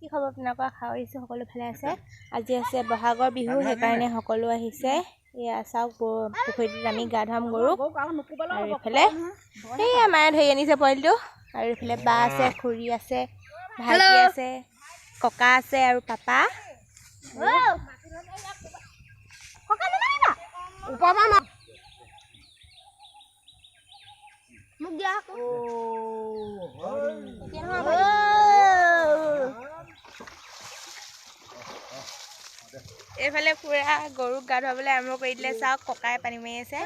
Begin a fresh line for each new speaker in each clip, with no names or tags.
কি খবৰ আপোনালোকৰ? আশা কৰিছোঁ সকলো ভালে আছে। আজি আছে বহাগৰ বিহু, সেইকাৰণে সকলো আহিছে। এয়া চাওক পুখুৰীটোত আমি গা ধুৱাম গৰুক। আৰু এইফালে সেয়া মায়ে ধৰি আনিছে পোৱালিটো। আৰু এইফালে বা আছে, খুৰী আছে, ভাইটি আছে, ককা আছে আৰু পাপা। এইফালে পুৰা গৰুক গা ধুৱাবলৈ আৰম্ভ কৰি দিলে। চাওক ককাই পানী মাৰি আছে।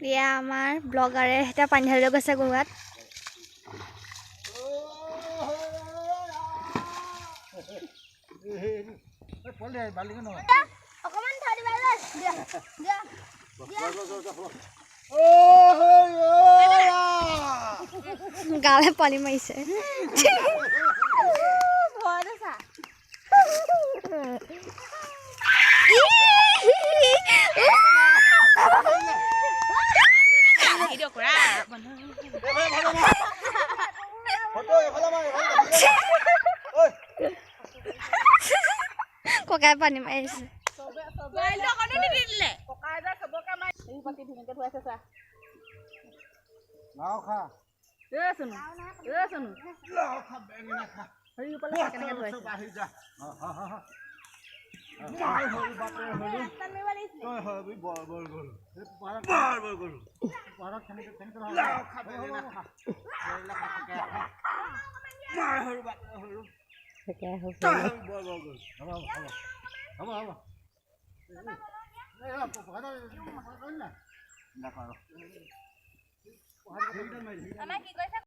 এয়া আমাৰ ব্লগাৰে এতিয়া পানী ঢালিলৈ গৈছে গৰুৱাত। গালে পানী মাৰিছে। ককাই পানী মাৰিছে।